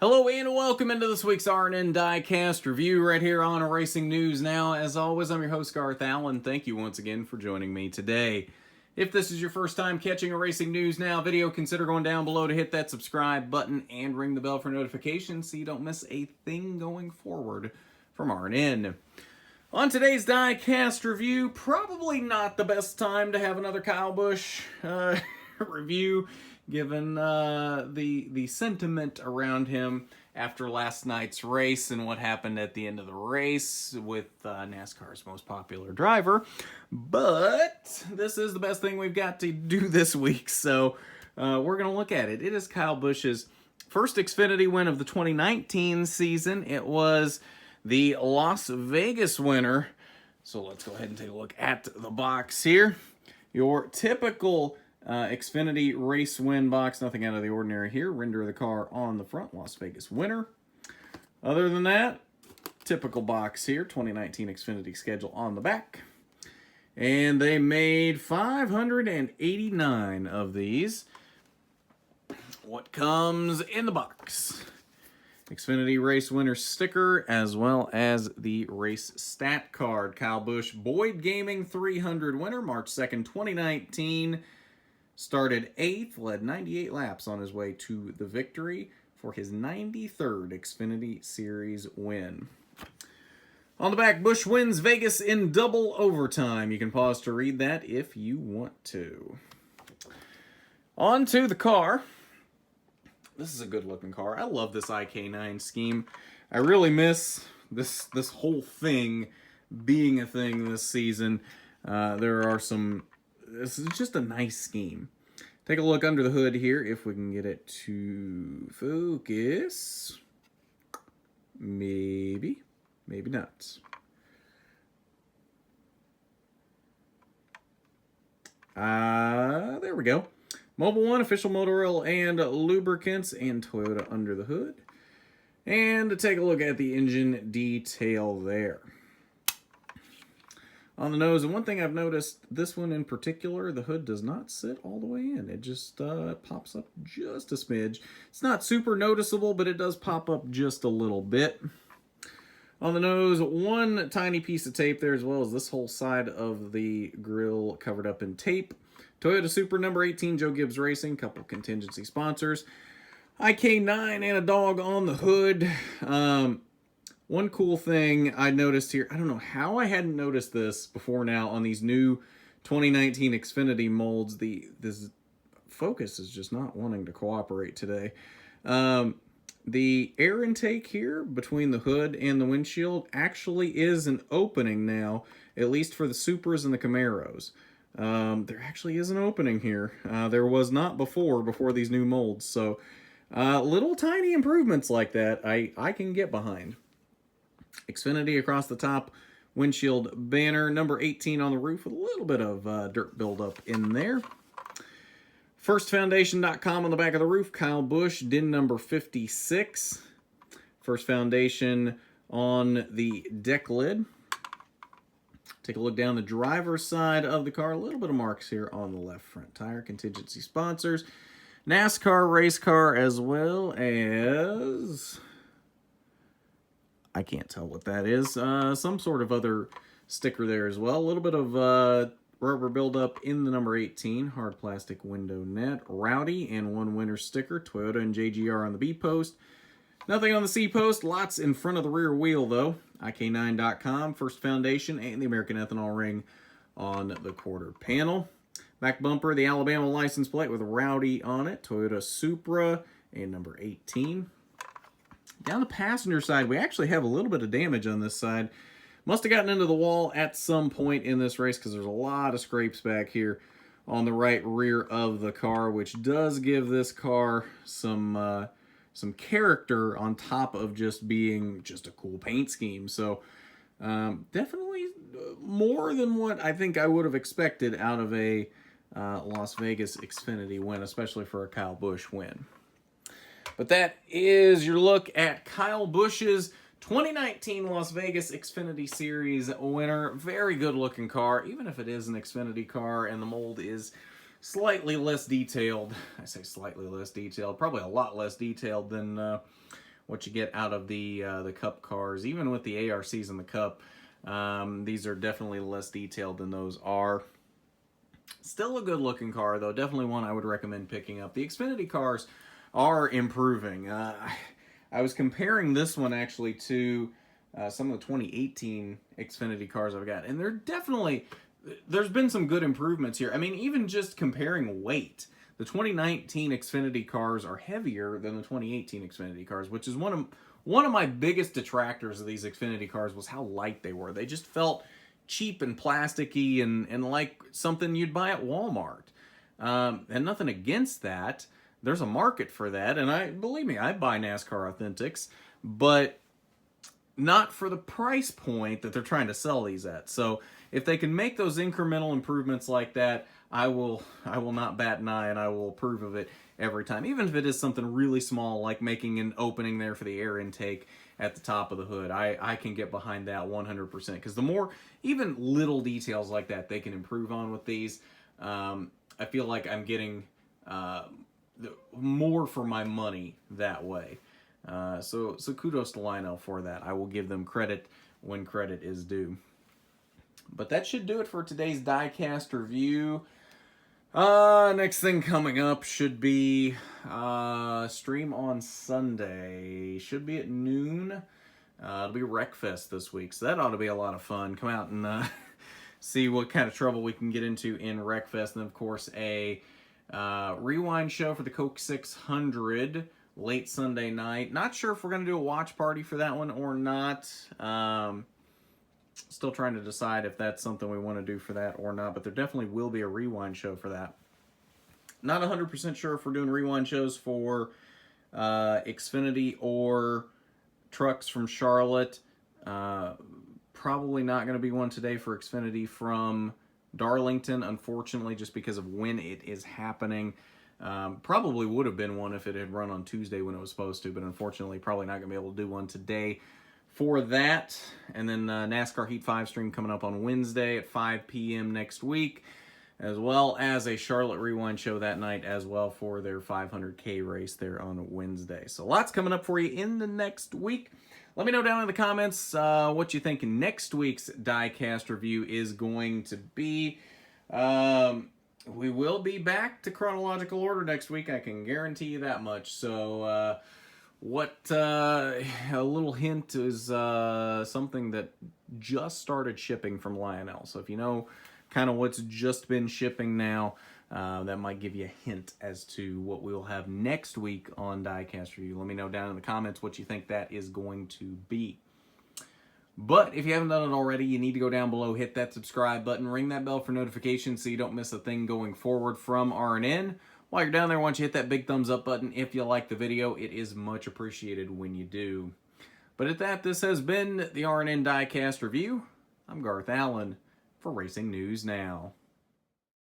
Hello and welcome into this week's RNN Diecast review right here on Racing News Now. As always, I'm your host Garth Allen. Thank you once again for joining me today. If this is your first time catching a Racing News Now video, consider going down below to hit that subscribe button and ring the bell for notifications so you don't miss a thing going forward from RNN. On today's Diecast review, probably not the best time to have another Kyle Busch review, given the sentiment around him after last night's race and what happened at the end of the race with NASCAR's most popular driver. But this is the best thing we've got to do this week, so we're going to look at it. It is Kyle Busch's first Xfinity win of the 2019 season. It was the Las Vegas winner. So let's go ahead and take a look at the box here. Your typical Xfinity race win box, nothing out of the ordinary here. Render of the car on the front, Las Vegas winner. Other than that, typical box here, 2019 Xfinity schedule on the back. And they made 589 of these. What comes in the box? Xfinity race winner sticker, as well as the race stat card. Kyle Busch, Boyd Gaming 300 winner, March 2nd, 2019. Started 8th, led 98 laps on his way to the victory for his 93rd Xfinity Series win. On the back, Busch wins Vegas in double overtime. You can pause to read that if you want to. On to the car. This is a good-looking car. I love this iK9 scheme. I really miss this whole thing being a thing this season. This is just a nice scheme. Take a look under the hood here, if we can get it to focus. Maybe not. There we go. Mobil 1, official motor oil and lubricants, and Toyota under the hood. And to take a look at the engine detail there. On the nose, and one thing I've noticed, this one in particular, the hood does not sit all the way in. It just pops up just a smidge. It's not super noticeable, but it does pop up just a little bit. On the nose, one tiny piece of tape there, as well as this whole side of the grille covered up in tape. Toyota Supra number 18, Joe Gibbs Racing, couple contingency sponsors. iK9 and a dog on the hood. One cool thing I noticed here, I don't know how I hadn't noticed this before now on these new 2019 Xfinity molds. This focus is just not wanting to cooperate today. The air intake here between the hood and the windshield actually is an opening now, at least for the Supras and the Camaros. There actually is an opening here. There was not before these new molds. So little tiny improvements like that I can get behind. Xfinity across the top windshield banner, number 18 on the roof with a little bit of dirt buildup in there. Firstfoundation.com on the back of the roof, Kyle Busch, DIN number 56. First Foundation on the deck lid. Take a look down the driver's side of the car. A little bit of marks here on the left front tire. Contingency sponsors. NASCAR race car, as well as, I can't tell what that is. Some sort of other sticker there as well. A little bit of rubber buildup in the number 18. Hard plastic window net. Rowdy and one winner sticker. Toyota and JGR on the B post. Nothing on the C post. Lots in front of the rear wheel though. iK9.com, First Foundation, and the American Ethanol ring on the quarter panel. Back bumper, the Alabama license plate with Rowdy on it. Toyota Supra and number 18. Down the passenger side, we actually have a little bit of damage on this side. Must have gotten into the wall at some point in this race because there's a lot of scrapes back here on the right rear of the car, which does give this car some character on top of just being just a cool paint scheme. So definitely more than what I think I would have expected out of a Las Vegas Xfinity win, especially for a Kyle Busch win. But that is your look at Kyle Busch's 2019 Las Vegas Xfinity Series winner. Very good looking car, even if it is an Xfinity car and the mold is slightly less detailed. I say slightly less detailed, probably a lot less detailed than what you get out of the Cup cars. Even with the ARCs in the Cup, these are definitely less detailed than those are. Still a good looking car though, definitely one I would recommend picking up. The Xfinity cars are improving. I was comparing this one actually to some of the 2018 Xfinity cars I've got, and there's been some good improvements here. I mean, even just comparing weight, the 2019 Xfinity cars are heavier than the 2018 Xfinity cars, which is one of my biggest detractors of these Xfinity cars was how light they were. They just felt cheap and plasticky and like something you'd buy at Walmart. And nothing against that. There's a market for that, and believe me, I buy NASCAR Authentics, but not for the price point that they're trying to sell these at. So if they can make those incremental improvements like that, I will not bat an eye, and I will approve of it every time. Even if it is something really small, like making an opening there for the air intake at the top of the hood, I can get behind that 100%. Because the more, even little details like that, they can improve on with these. I feel like I'm getting more for my money that way. So kudos to Lionel for that. I will give them credit when credit is due. But that should do it for today's Diecast review. Next thing coming up should be stream on Sunday. Should be at noon. It'll be Wreckfest this week, so that ought to be a lot of fun. Come out and see what kind of trouble we can get into in Wreckfest. And, of course, a rewind show for the Coke 600 late Sunday night. Not sure if we're going to do a watch party for that one or not. Still trying to decide if that's something we want to do for that or not, but there definitely will be a rewind show for that. Not 100% sure if we're doing rewind shows for Xfinity or trucks from Charlotte. Probably not going to be one today for Xfinity from Darlington, unfortunately, just because of when it is happening. Probably would have been one if it had run on Tuesday when it was supposed to, but unfortunately probably not going to be able to do one today for that. And then NASCAR Heat 5 stream coming up on Wednesday at 5 p.m. next week, as well as a Charlotte Rewind show that night as well for their 500K race there on Wednesday. So lots coming up for you in the next week. Let me know down in the comments what you think next week's Diecast review is going to be. We will be back to chronological order next week. I can guarantee you that much. So a little hint is something that just started shipping from Lionel. So if you know kind of what's just been shipping now, that might give you a hint as to what we'll have next week on Diecast Review. Let me know down in the comments what you think that is going to be. But if you haven't done it already, you need to go down below, hit that subscribe button, ring that bell for notifications so you don't miss a thing going forward from RNN. While you're down there, why don't you hit that big thumbs up button if you like the video. It is much appreciated when you do. But at that, this has been the RNN Diecast Review. I'm Garth Allen for Racing News Now.